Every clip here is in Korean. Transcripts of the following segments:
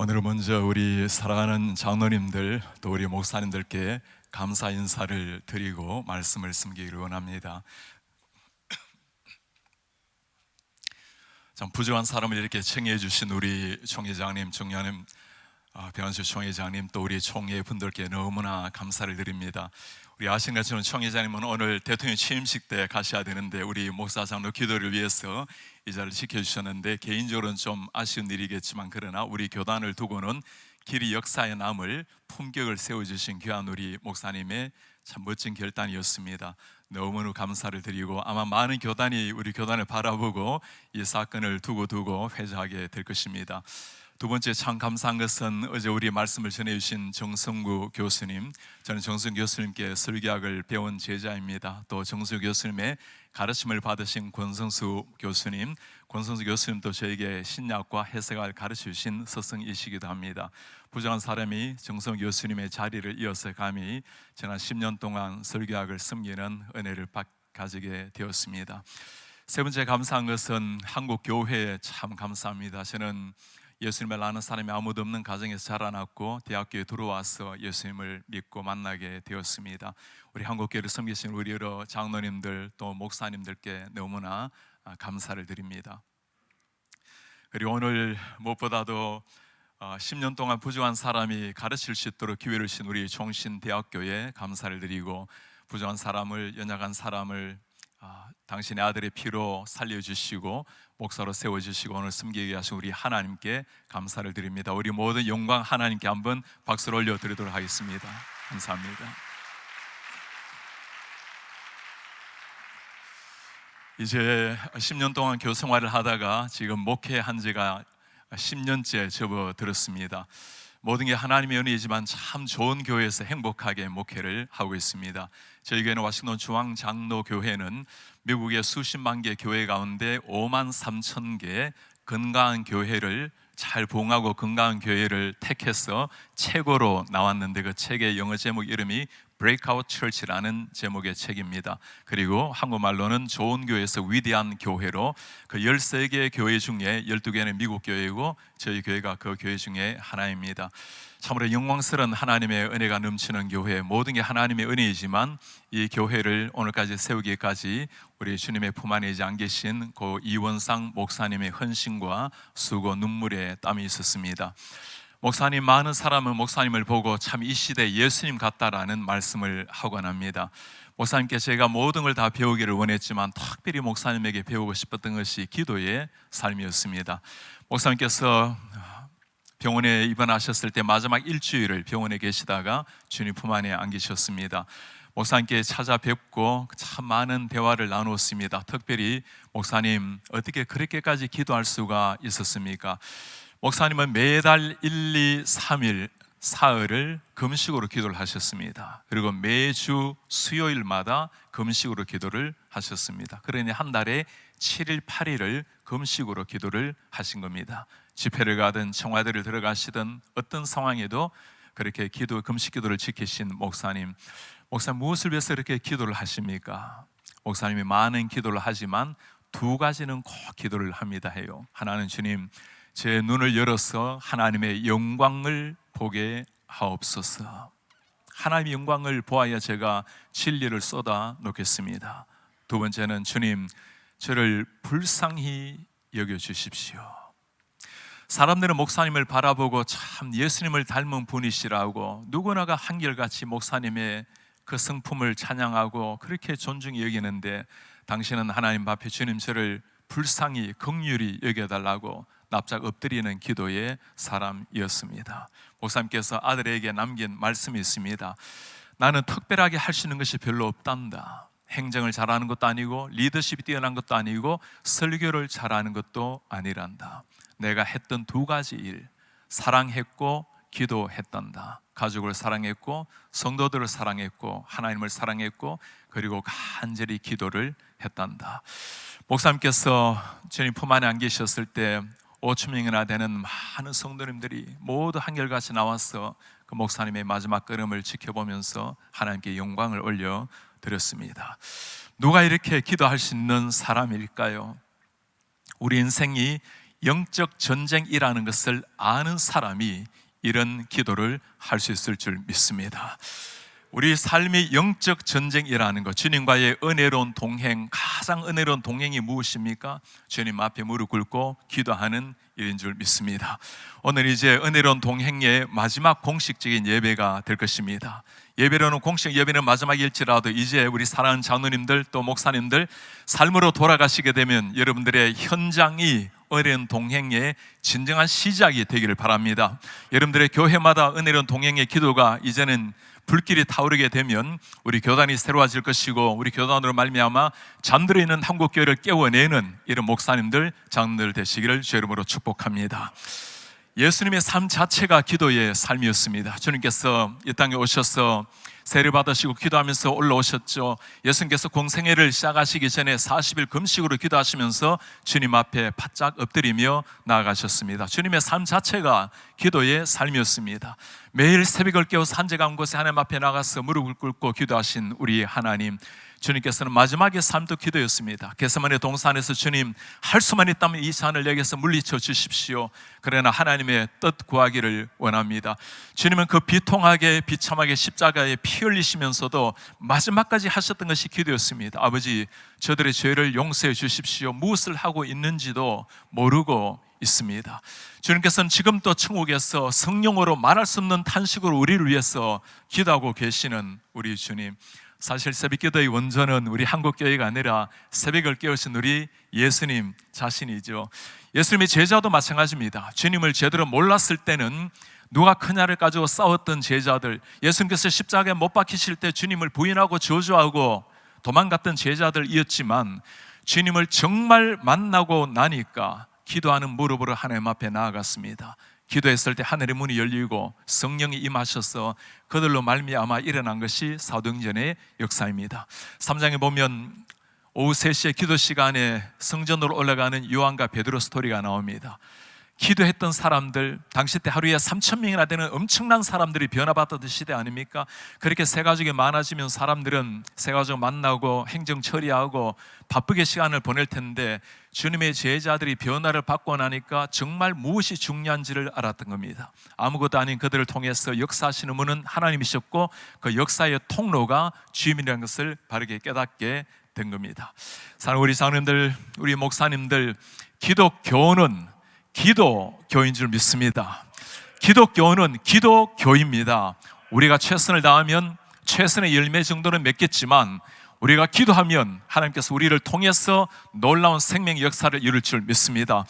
오늘은 먼저 우리 사랑하는 장로님들 또 우리 목사님들께 감사 인사를 드리고 말씀을 섬기기를 원합니다. 참 부족한 사람을 이렇게 청해 주신 우리 총회장님, 정년님, 변한수 총회장님 또 우리 총회 분들께 너무나 감사를 드립니다. 우리 아시는 것처럼 총회장님은 오늘 대통령 취임식 때 가셔야 되는데 우리 목사 장로 기도를 위해서 이 자리를 지켜주셨는데 개인적으로는 좀 아쉬운 일이겠지만 그러나 우리 교단을 두고는 길이 역사에 남을 품격을 세워주신 귀한 우리 목사님의 참 멋진 결단이었습니다. 너무너무 감사를 드리고 아마 많은 교단이 우리 교단을 바라보고 이 사건을 두고 회자하게 될 것입니다. 두 번째 참 감사한 것은 어제 우리 말씀을 전해주신 정성구 교수님, 저는 정성구 교수님께 설교학을 배운 제자입니다. 또 정성구 교수님의 가르침을 받으신 권성수 교수님, 권성수 교수님도 저에게 신약과 해석을 가르쳐주신 스승이시기도 합니다. 부정한 사람이 정성구 교수님의 자리를 이어서 감히 지난 10년 동안 설교학을 섬기는 은혜를 가지게 되었습니다. 세 번째 감사한 것은 한국 교회에 참 감사합니다. 저는 예수님을 아는 사람이 아무도 없는 가정에서 자라났고 대학교에 들어와서 예수님을 믿고 만나게 되었습니다. 우리 한국교회를 섬기신 우리 여러 장로님들 또 목사님들께 너무나 감사를 드립니다. 그리고 오늘 무엇보다도 10년 동안 부족한 사람이 가르칠 수 있도록 기회를 주신 우리 종신대학교에 감사를 드리고 부족한 사람을, 연약한 사람을 당신의 아들의 피로 살려주시고 목사로 세워주시고 오늘 섬기게 하신 우리 하나님께 감사를 드립니다. 우리 모든 영광 하나님께 한번 박수를 올려드리도록 하겠습니다. 감사합니다. 이제 10년 동안 교생활을 하다가 지금 목회한 지가 10년째 접어들었습니다. 모든 게 하나님의 은혜이지만 참 좋은 교회에서 행복하게 목회를 하고 있습니다. 저희 교회는 워싱턴 중앙장로교회는 미국의 수십만 개 교회 가운데 5만 3천 개의 건강한 교회를 잘 부흥하고 건강한 교회를 택해서 책으로 나왔는데 그 책의 영어 제목 이름이 Breakout Church라는 제목의 책입니다. 그리고 한국말로는 좋은 교회에서 위대한 교회로 그 13개의 교회 중에 12개는 미국 교회이고 저희 교회가 그 교회 중에 하나입니다. 참으로 영광스러운 하나님의 은혜가 넘치는 교회, 모든 게 하나님의 은혜이지만 이 교회를 오늘까지 세우기까지 우리 주님의 품 안에 이제 안 계신 고 이원상 목사님의 헌신과 수고, 눈물의 땀이 있었습니다. 목사님, 많은 사람은 목사님을 보고 참 이 시대 예수님 같다라는 말씀을 하곤 합니다. 목사님께 제가 모든 걸 다 배우기를 원했지만 특별히 목사님에게 배우고 싶었던 것이 기도의 삶이었습니다. 목사님께서 병원에 입원하셨을 때 마지막 일주일을 병원에 계시다가 주님 품 안에 안기셨습니다. 목사님께 찾아뵙고 참 많은 대화를 나누었습니다. 특별히 목사님, 어떻게 그렇게까지 기도할 수가 있었습니까? 목사님은 매달 1, 2, 3일 사흘을 금식으로 기도를 하셨습니다. 그리고 매주 수요일마다 금식으로 기도를 하셨습니다. 그러니 한 달에 7일, 8일을 금식으로 기도를 하신 겁니다. 집회를 가든 청와대를 들어가시든 어떤 상황에도 그렇게 금식 기도를 지키신 목사님, 무엇을 위해서 이렇게 기도를 하십니까? 목사님이 많은 기도를 하지만 두 가지는 꼭 기도를 합니다 해요. 하나는 주님, 제 눈을 열어서 하나님의 영광을 보게 하옵소서. 하나님의 영광을 보아야 제가 진리를 쏟아 놓겠습니다. 두 번째는 주님, 저를 불쌍히 여겨주십시오. 사람들은 목사님을 바라보고 참 예수님을 닮은 분이시라고 누구나가 한결같이 목사님의 그 성품을 찬양하고 그렇게 존중히 여기는데 당신은 하나님 앞에 주님, 저를 불쌍히 긍휼히 여겨달라고 납작 엎드리는 기도의 사람이었습니다. 목사님께서 아들에게 남긴 말씀이 있습니다. 나는 특별하게 할 수 있는 것이 별로 없단다. 행정을 잘하는 것도 아니고 리더십이 뛰어난 것도 아니고 설교를 잘하는 것도 아니란다. 내가 했던 두 가지 일, 사랑했고 기도했단다. 가족을 사랑했고 성도들을 사랑했고 하나님을 사랑했고 그리고 간절히 기도를 했단다. 목사님께서 주님 품 안에 안 계셨을 때 5천 명이나 되는 많은 성도님들이 모두 한결같이 나와서 그 목사님의 마지막 걸음을 지켜보면서 하나님께 영광을 올려드렸습니다. 누가 이렇게 기도할 수 있는 사람일까요? 우리 인생이 영적 전쟁이라는 것을 아는 사람이 이런 기도를 할 수 있을 줄 믿습니다. 우리 삶이 영적 전쟁이라는 것, 주님과의 은혜로운 동행, 가장 은혜로운 동행이 무엇입니까? 주님 앞에 무릎 꿇고 기도하는 일인 줄 믿습니다. 오늘 이제 은혜로운 동행의 마지막 공식적인 예배가 될 것입니다. 예배로는 공식 예배는 마지막일지라도 이제 우리 사랑하는 장로님들 또 목사님들 삶으로 돌아가시게 되면 여러분들의 현장이 은혜로운 동행의 진정한 시작이 되기를 바랍니다. 여러분들의 교회마다 은혜로운 동행의 기도가 이제는 불길이 타오르게 되면 우리 교단이 새로워질 것이고, 우리 교단으로 말미암아 잠들어 있는 한국교회를 깨워내는 이런 목사님들, 장로들 되시기를 주 이름으로 축복합니다. 예수님의 삶 자체가 기도의 삶이었습니다. 주님께서 이 땅에 오셔서 세례 받으시고 기도하면서 올라오셨죠. 예수님께서 공생애를 시작하시기 전에 40일 금식으로 기도하시면서 주님 앞에 바짝 엎드리며 나아가셨습니다. 주님의 삶 자체가 기도의 삶이었습니다. 매일 새벽을 깨워서 한적한 곳에 하나님 앞에 나가서 무릎을 꿇고 기도하신 우리 하나님, 주님께서는 마지막의 삶도 기도였습니다. 겟세마네 동산에서 주님, 할 수만 있다면 이 잔을 내게서 물리쳐 주십시오. 그러나 하나님의 뜻 구하기를 원합니다. 주님은 그 비통하게 비참하게 십자가에 피 흘리시면서도 마지막까지 하셨던 것이 기도였습니다. 아버지, 저들의 죄를 용서해 주십시오. 무엇을 하고 있는지도 모르고 있습니다. 주님께서는 지금도 천국에서 성령으로 말할 수 없는 탄식으로 우리를 위해서 기도하고 계시는 우리 주님, 사실 새벽기도의 원조는 우리 한국교회가 아니라 새벽을 깨우신 우리 예수님 자신이죠. 예수님의 제자도 마찬가지입니다. 주님을 제대로 몰랐을 때는 누가 크냐를 가지고 싸웠던 제자들, 예수님께서 십자가에 못 박히실 때 주님을 부인하고 저주하고 도망갔던 제자들이었지만, 주님을 정말 만나고 나니까 기도하는 무릎으로 하나님 앞에 나아갔습니다. 기도했을 때 하늘의 문이 열리고 성령이 임하셔서 그들로 말미암아 일어난 것이 사도행전의 역사입니다. 3장에 보면 오후 3시에 기도 시간에 성전으로 올라가는 요한과 베드로 스토리가 나옵니다. 기도했던 사람들, 당시 때 하루에 3,000명이나 되는 엄청난 사람들이 변화받던 시대 아닙니까? 그렇게 새가족이 많아지면 사람들은 새가족 만나고 행정 처리하고 바쁘게 시간을 보낼 텐데, 주님의 제자들이 변화를 받고 나니까 정말 무엇이 중요한지를 알았던 겁니다. 아무것도 아닌 그들을 통해서 역사하시는 분은 하나님이셨고, 그 역사의 통로가 주님이라는 것을 바르게 깨닫게 된 겁니다. 사랑하는 우리 장로님들, 우리 목사님들, 기독교는 기도교인 줄 믿습니다. 기독교는 기도교입니다. 우리가 최선을 다하면 최선의 열매 정도는 맺겠지만, 우리가 기도하면 하나님께서 우리를 통해서 놀라운 생명의 역사를 이룰 줄 믿습니다.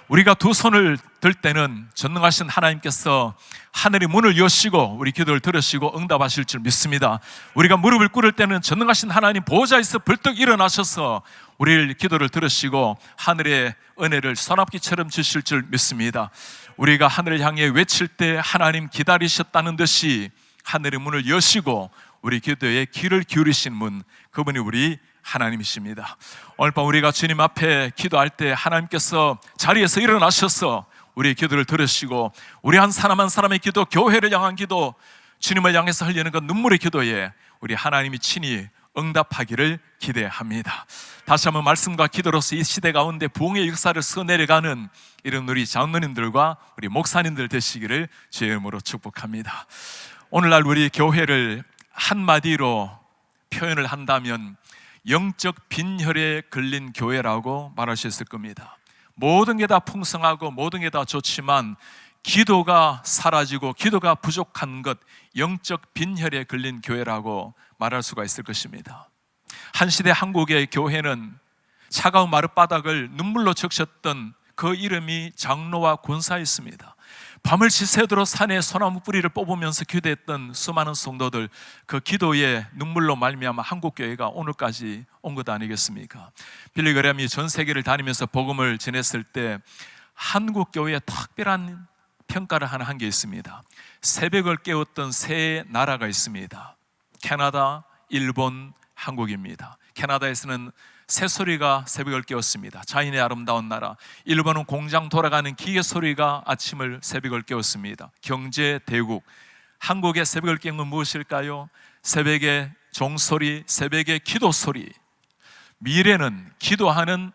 우리가 두 손을 들 때는 전능하신 하나님께서 하늘의 문을 여시고 우리 기도를 들으시고 응답하실 줄 믿습니다. 우리가 무릎을 꿇을 때는 전능하신 하나님 보호자에서 벌떡 일어나셔서 우리의 기도를 들으시고 하늘의 은혜를 소나기처럼 주실 줄 믿습니다. 우리가 하늘을 향해 외칠 때 하나님 기다리셨다는 듯이 하늘의 문을 여시고 우리 기도에 귀를 기울이신 분, 그분이 우리 하나님이십니다. 오늘 밤 우리가 주님 앞에 기도할 때 하나님께서 자리에서 일어나셔서 우리의 기도를 들으시고, 우리 한 사람 한 사람의 기도, 교회를 향한 기도, 주님을 향해서 흘리는 그 눈물의 기도에 우리 하나님이 친히 응답하기를 기대합니다. 다시 한번 말씀과 기도로서 이 시대 가운데 부흥의 역사를 써내려가는 이런 우리 장로님들과 우리 목사님들 되시기를 주의 이름으로 축복합니다. 오늘날 우리 교회를 한마디로 표현을 한다면 영적 빈혈에 걸린 교회라고 말할 수 있을 겁니다. 모든 게 다 풍성하고 모든 게 다 좋지만 기도가 사라지고 기도가 부족한 것, 영적 빈혈에 걸린 교회라고 말할 수가 있을 것입니다. 한 시대 한국의 교회는 차가운 마룻바닥을 눈물로 적셨던 그 이름이 장로와 권사였습니다. 밤을 지새도록 산에 소나무 뿌리를 뽑으면서 기도했던 수많은 성도들, 그 기도의 눈물로 말미암아 한국교회가 오늘까지 온 것 아니겠습니까? 빌리 그램이 전 세계를 다니면서 복음을 전했을 때 한국교회에 특별한 평가를 하나 한 게 있습니다. 새벽을 깨웠던 세 나라가 있습니다. 캐나다, 일본, 한국입니다. 캐나다에서는 새소리가 새벽을 깨웠습니다. 자연의 아름다운 나라. 일본은 공장 돌아가는 기계 소리가 아침을 새벽을 깨웠습니다. 경제 대국. 한국의 새벽을 깨운 건 무엇일까요? 새벽의 종소리, 새벽의 기도 소리. 미래는 기도하는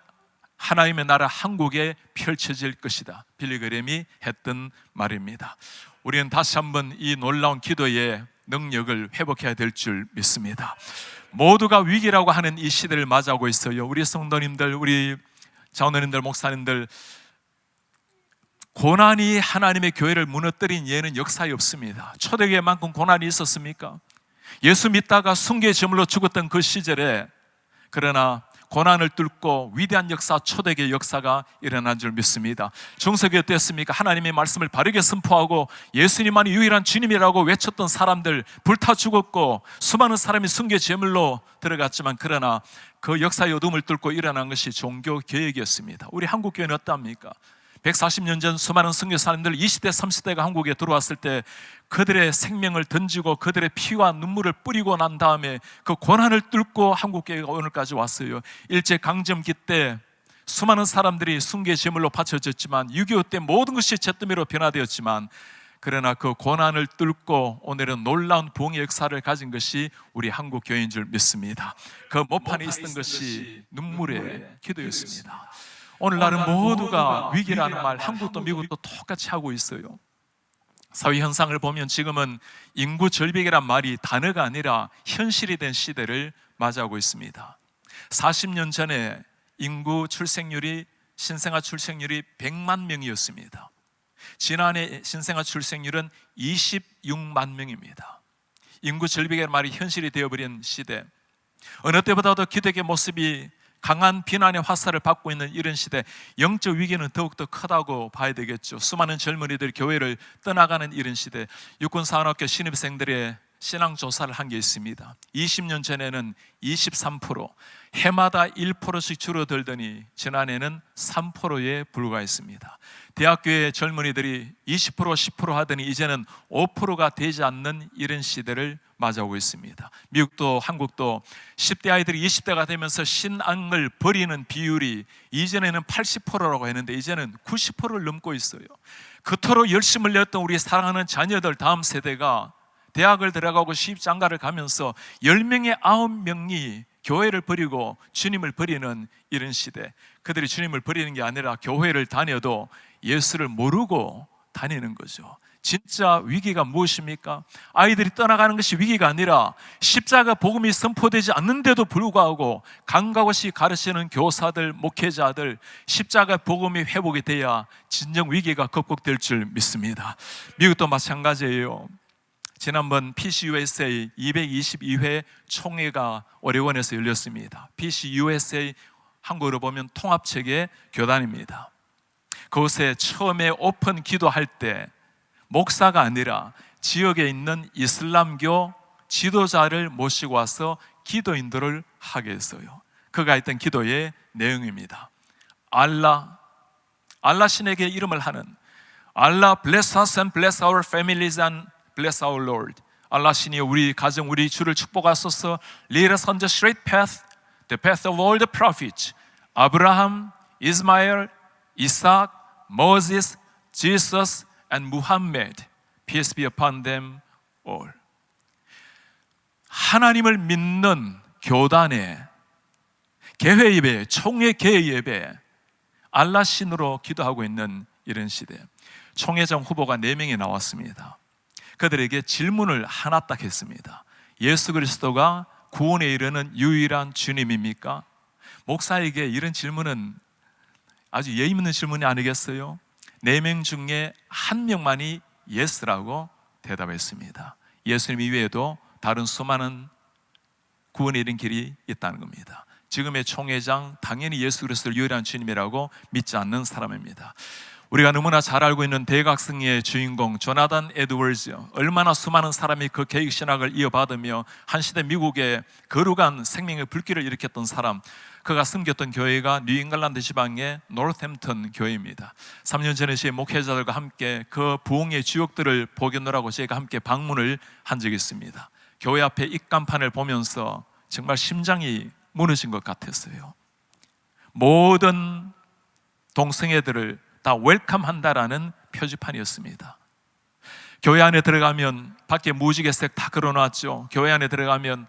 하나님의 나라 한국에 펼쳐질 것이다. 빌리 그램이 했던 말입니다. 우리는 다시 한번 이 놀라운 기도의 능력을 회복해야 될 줄 믿습니다. 모두가 위기라고 하는 이 시대를 맞이하고 있어요. 우리 성도님들, 우리 장로님들, 목사님들, 고난이 하나님의 교회를 무너뜨린 예는 역사에 없습니다. 초대교회만큼 고난이 있었습니까? 예수 믿다가 순교의 제물로 죽었던 그 시절에, 그러나 고난을 뚫고 위대한 역사, 초대교회 역사가 일어난 줄 믿습니다. 중세교회 어땠습니까? 하나님의 말씀을 바르게 선포하고 예수님만이 유일한 주님이라고 외쳤던 사람들 불타 죽었고, 수많은 사람이 순교의 제물로 들어갔지만, 그러나 그 역사의 어둠을 뚫고 일어난 것이 종교개혁이었습니다. 우리 한국교회는 어떠합니까? 140년 전 수많은 선교사님들 20대 30대가 한국에 들어왔을 때 그들의 생명을 던지고 그들의 피와 눈물을 뿌리고 난 다음에 그 고난을 뚫고 한국교회가 오늘까지 왔어요. 일제강점기 때 수많은 사람들이 순교의 제물로 바쳐졌지만, 6.25 때 모든 것이 잿더미로 변화되었지만, 그러나 그 고난을 뚫고 오늘은 놀라운 부흥의 역사를 가진 것이 우리 한국교회인 줄 믿습니다. 그 모판에 있었던 것이 눈물의 기도였습니다. 오늘날은 모두가 위기라는 말, 한국도 미국도 똑같이 하고 있어요. 사회 현상을 보면 지금은 인구 절벽이란 말이 단어가 아니라 현실이 된 시대를 맞이하고 있습니다. 40년 전에 인구 출생률이, 신생아 출생률이 100만 명이었습니다. 지난해 신생아 출생률은 26만 명입니다. 인구 절벽이란 말이 현실이 되어버린 시대, 어느 때보다도 기독의 모습이 강한 비난의 화살을 받고 있는 이런 시대, 영적 위기는 더욱더 크다고 봐야 되겠죠. 수많은 젊은이들이 교회를 떠나가는 이런 시대, 육군사관학교 신입생들의 신앙조사를 한 게 있습니다. 20년 전에는 23%, 해마다 1%씩 줄어들더니 지난해는 3%에 불과했습니다. 대학교의 젊은이들이 20%, 10% 하더니 이제는 5%가 되지 않는 이런 시대를 맞이하고 있습니다. 미국도 한국도 10대 아이들이 20대가 되면서 신앙을 버리는 비율이 이전에는 80%라고 했는데 이제는 90%를 넘고 있어요. 그토록 열심을 냈던 우리 사랑하는 자녀들, 다음 세대가 대학을 들어가고 시집장가를 가면서 10명에 9명이 교회를 버리고 주님을 버리는 이런 시대, 그들이 주님을 버리는 게 아니라 교회를 다녀도 예수를 모르고 다니는 거죠. 진짜 위기가 무엇입니까? 아이들이 떠나가는 것이 위기가 아니라 십자가 복음이 선포되지 않는데도 불구하고 강가고시 가르치는 교사들, 목회자들, 십자가 복음이 회복이 돼야 진정 위기가 극복될 줄 믿습니다. 미국도 마찬가지예요. 지난번 PCUSA 222회 총회가 오레곤에서 열렸습니다. PCUSA 한국어로 보면 통합체계 교단입니다. 그곳에 처음에 오픈 기도할 때 목사가 아니라 지역에 있는 이슬람교 지도자를 모시고 와서 기도 인도를 하게 했어요. 그가 했던 기도의 내용입니다. 알라 신에게 이름을 하는, 알라 bless us and bless our families and bless our Lord. 알라 신이 우리 가정, 우리 주를 축복하소서. Lead us on the straight path, the path of all the prophets. 아브라함, 이스마엘, 이삭, 모세스, Jesus and Muhammad, peace be upon them all. 하나님을 믿는 교단의 개회 예배, 총회 개회 예배, 알라 신으로 기도하고 있는 이런 시대, 총회장 후보가 4명이 나왔습니다. 그들에게 질문을 하나 딱 했습니다. 예수 그리스도가 구원에 이르는 유일한 주님입니까? 목사에게 이런 질문은 아주 예의 있는 질문이 아니겠어요? 4명 중에 1명만이 예스라고 대답했습니다. 예수님 이외에도 다른 수많은 구원에 이른 길이 있다는 겁니다. 지금의 총회장 당연히 예수 그리스도를 유일한 주님이라고 믿지 않는 사람입니다. 우리가 너무나 잘 알고 있는 대각성의 주인공 조나단 에드워즈, 얼마나 수많은 사람이 그 개혁 신학을 이어받으며 한 시대 미국의 거룩한 생명의 불길을 일으켰던 사람, 그가 섬겼던 교회가 뉴잉글랜드 지방의 노르햄튼 교회입니다. 3년 전에 제 목회자들과 함께 그 부흥의 주역들을 보겠노라고 저희가 함께 방문을 한 적이 있습니다. 교회 앞에 입간판을 보면서 정말 심장이 무너진 것 같았어요. 모든 동성애들을 다 웰컴한다라는 표지판이었습니다. 교회 안에 들어가면 밖에 무지개색 다 걸어놨죠. 교회 안에 들어가면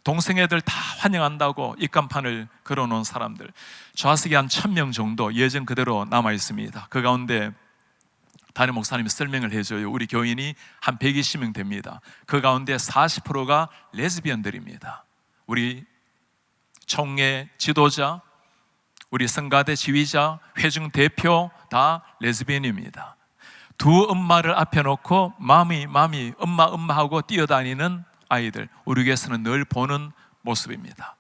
동생 애들 다 환영한다고 입간판을 걸어놓은 사람들, 좌석이 한 1000명 정도 예전 그대로 남아 있습니다. 그 가운데 담임 목사님이 설명을 해줘요. 우리 교인이 한 120명 됩니다. 그 가운데 40%가 레즈비언들입니다. 우리 총회 지도자, 우리 성가대 지휘자, 회중 대표 다 레즈비언입니다. 두 엄마를 앞에 놓고 마미 엄마 하고 뛰어다니는 아이들, 우리 교회에서는 늘 보는 모습입니다.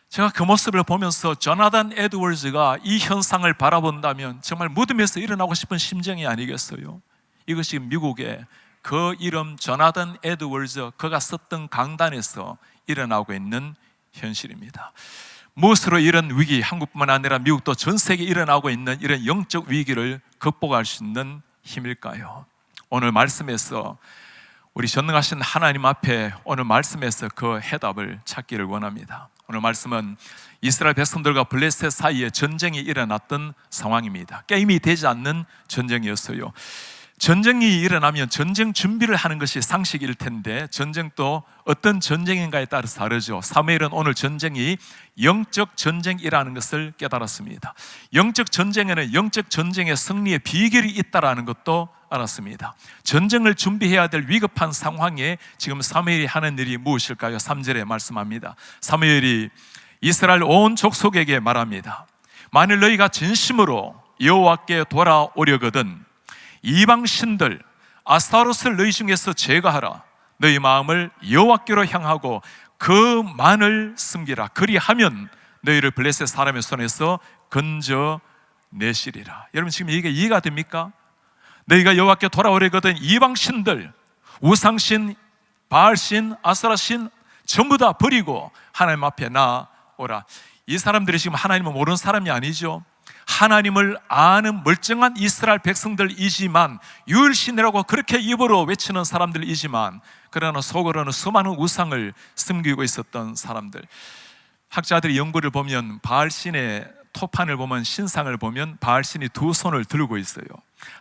제가 그 모습을 보면서 조나단 에드워즈가 이 현상을 바라본다면 정말 무덤에서 일어나고 싶은 심정이 아니겠어요? 이것이 미국의 그 이름 조나단 에드워즈, 그가 썼던 강단에서 일어나고 있는 현실입니다. 무엇으로 이런 위기, 한국뿐만 아니라 미국도 전 세계에 일어나고 있는 이런 영적 위기를 극복할 수 있는 힘일까요? 오늘 말씀에서 우리 전능하신 하나님 앞에 오늘 말씀에서 그 해답을 찾기를 원합니다. 오늘 말씀은 이스라엘 백성들과 블레셋 사이에 전쟁이 일어났던 상황입니다. 게임이 되지 않는 전쟁이었어요. 전쟁이 일어나면 전쟁 준비를 하는 것이 상식일 텐데 전쟁도 어떤 전쟁인가에 따라서 다르죠. 사무엘은 오늘 전쟁이 영적 전쟁이라는 것을 깨달았습니다. 영적 전쟁에는 영적 전쟁의 승리의 비결이 있다는 것도 알았습니다. 전쟁을 준비해야 될 위급한 상황에 지금 사무엘이 하는 일이 무엇일까요? 3절에 말씀합니다. 사무엘이 이스라엘 온 족속에게 말합니다. 만일 너희가 진심으로 여호와께 돌아오려거든 이방 신들 아스타롯을 너희 중에서 제거하라. 너희 마음을 여호와께로 향하고 그만을 숨기라. 그리하면 너희를 블레셋 사람의 손에서 건져내시리라. 여러분 지금 이게 이해가 됩니까? 너희가 여호와께 돌아오려거든 이방 신들, 우상신, 바알신, 아스라신 전부 다 버리고 하나님 앞에 나오라. 이 사람들이 지금 하나님을 모르는 사람이 아니죠. 하나님을 아는 멀쩡한 이스라엘 백성들이지만, 유일신이라고 그렇게 입으로 외치는 사람들이지만 그러나 속으로는 수많은 우상을 섬기고 있었던 사람들. 학자들이 연구를 보면 바알신의 토판을 보면, 신상을 보면 바알신이 두 손을 들고 있어요.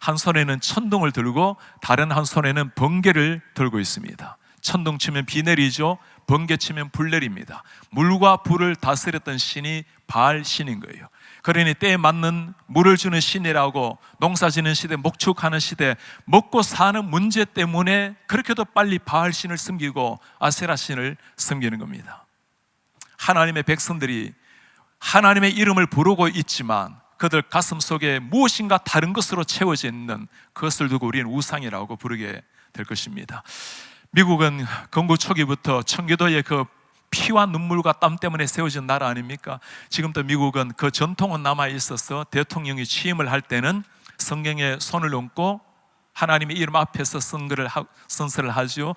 한 손에는 천둥을 들고 다른 한 손에는 번개를 들고 있습니다. 천둥 치면 비 내리죠. 번개 치면 불 내립니다. 물과 불을 다스렸던 신이 바알신인 거예요. 그러니 때에 맞는 물을 주는 신이라고, 농사 지는 시대, 목축하는 시대, 먹고 사는 문제 때문에 그렇게도 빨리 바알신을 섬기고 아세라신을 섬기는 겁니다. 하나님의 백성들이 하나님의 이름을 부르고 있지만 그들 가슴 속에 무엇인가 다른 것으로 채워져 있는 그것을 두고 우리는 우상이라고 부르게 될 것입니다. 미국은 건국 초기부터 청교도의 그 피와 눈물과 땀 때문에 세워진 나라 아닙니까? 지금도 미국은 그 전통은 남아 있어서 대통령이 취임을 할 때는 성경에 손을 얹고 하나님의 이름 앞에서 선서를 하죠.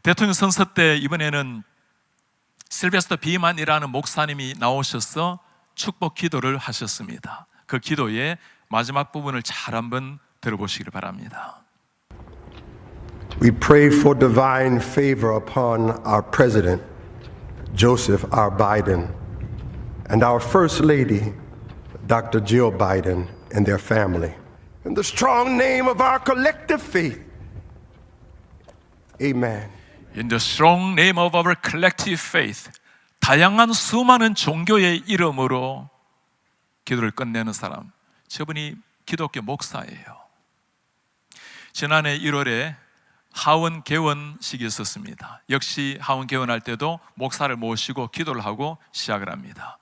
대통령 선서 때 이번에는 실베스터 비만이라는 목사님이 나오셔서 축복 기도를 하셨습니다. 그 기도의 마지막 부분을 잘 한번 들어보시길 바랍니다. We pray for divine favor upon our president, Joseph R. Biden, and our First Lady, Dr. Jill Biden, and their family. In the strong name of our collective faith, amen. In the strong name of our collective faith, 다양한 수많은 종교의 이름으로 기도를 끝내는 사람, 저분이 기독교 목사예요. 지난해 1월에 하원 개원식이 있었습니다. 역시 하원 개원할 때도 목사를 모시고 기도를 하고 시작을 합니다.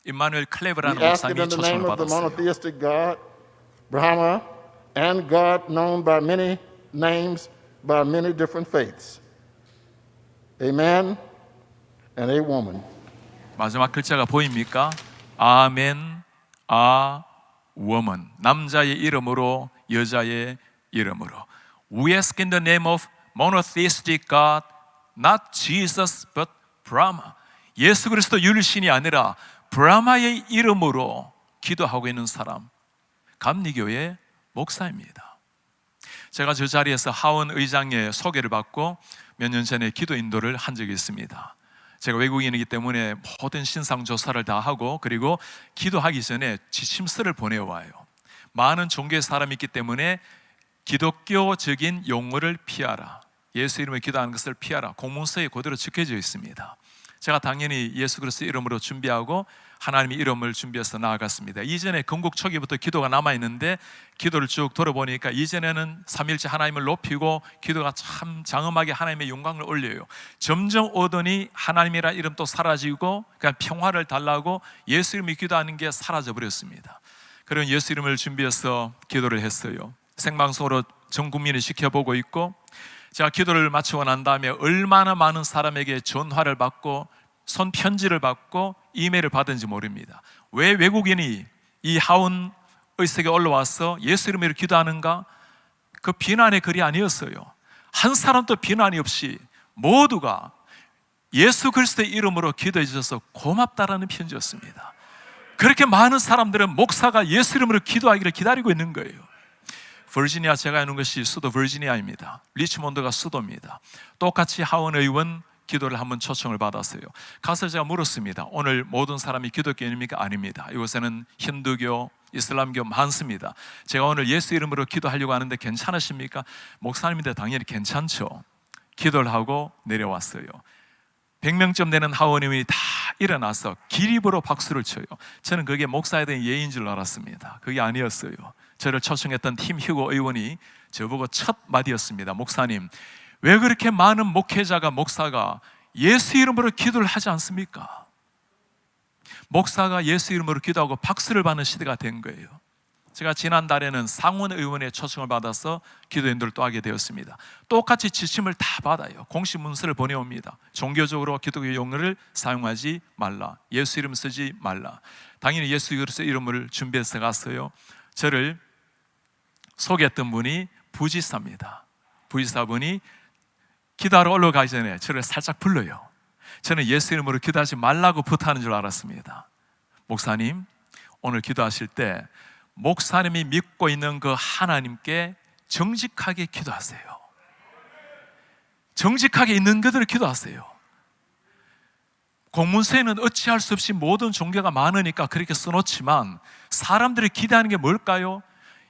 임마누엘 클레브라는 목사님이 초청을 받았어요. Brahma, and God known by many names, by many different faiths. A man and a woman. 마지막 글자가 보입니까? 아멘, 아, woman. 남자의 이름으로, 여자의 이름으로. We ask in the name of monotheistic God, not Jesus but Brahma. 예수 그리스도 유일신이 아니라 브라마의 이름으로 기도하고 있는 사람, 감리교회 목사입니다. 제가 저 자리에서 하원 의장의 소개를 받고 몇 년 전에 기도 인도를 한 적이 있습니다. 제가 외국인이기 때문에 모든 신상 조사를 다 하고, 그리고 기도하기 전에 지침서를 보내와요. 많은 종교의 사람이 있기 때문에 기독교적인 용어를 피하라, 예수 이름으로 기도하는 것을 피하라. 공문서에 그대로 적혀져 있습니다. 제가 당연히 예수 그리스도 이름으로 준비하고 하나님의 이름을 준비해서 나아갔습니다. 이전에 건국 초기부터 기도가 남아있는데 기도를 쭉 돌아보니까 이전에는 삼일째 하나님을 높이고 기도가 참 장엄하게 하나님의 영광을 올려요. 점점 오더니 하나님이라는 이름 또 사라지고 그냥 평화를 달라고 예수 이름이 기도하는 게 사라져 버렸습니다. 그런 예수 이름을 준비해서 기도를 했어요. 생방송으로 전 국민이 지켜보고 있고, 제가 기도를 마치고 난 다음에 얼마나 많은 사람에게 전화를 받고 손편지를 받고 이메일을 받은지 모릅니다. 왜 외국인이 이 하원 의석에 올라와서 예수 이름으로 기도하는가? 그 비난의 글이 아니었어요. 한 사람도 비난이 없이 모두가 예수 그리스도의 이름으로 기도해 주셔서 고맙다라는 편지였습니다. 그렇게 많은 사람들은 목사가 예수 이름으로 기도하기를 기다리고 있는 거예요. 버지니아, 제가 있는 것이 수도 버지니아입니다. 리치몬드가 수도입니다. 똑같이 하원 의원 기도를 한번 초청을 받았어요. 가서 제가 물었습니다. 오늘 모든 사람이 기독교인입니까? 아닙니다. 이곳에는 힌두교, 이슬람교 많습니다. 제가 오늘 예수 이름으로 기도하려고 하는데 괜찮으십니까? 목사님인데 당연히 괜찮죠. 기도를 하고 내려왔어요. 100명쯤 되는 하원의원이 다 일어나서 기립으로 박수를 쳐요. 저는 그게 목사에 대한 예의인 줄 알았습니다. 그게 아니었어요. 저를 초청했던 팀 휴고 의원이 저보고 첫 마디였습니다. 목사님, 왜 그렇게 많은 목회자가, 목사가 예수 이름으로 기도를 하지 않습니까? 목사가 예수 이름으로 기도하고 박수를 받는 시대가 된 거예요. 제가 지난달에는 상원 의원의 초청을 받아서 기도 인도를 또 하게 되었습니다. 똑같이 지침을 다 받아요. 공식 문서를 보내옵니다. 종교적으로 기독교 용어를 사용하지 말라, 예수 이름 쓰지 말라. 당연히 예수 그리스도 이름을 준비해서 갔어요. 저를 소개했던 분이 부지사입니다. 부지사분이 기도하러 올라가기 전에 저를 살짝 불러요. 저는 예수 이름으로 기도하지 말라고 부탁하는 줄 알았습니다. 목사님, 오늘 기도하실 때 목사님이 믿고 있는 그 하나님께 정직하게 기도하세요. 정직하게 있는 그대로 기도하세요. 공문서에는 어찌할 수 없이 모든 종교가 많으니까 그렇게 써놓지만 사람들이 기대하는 게 뭘까요?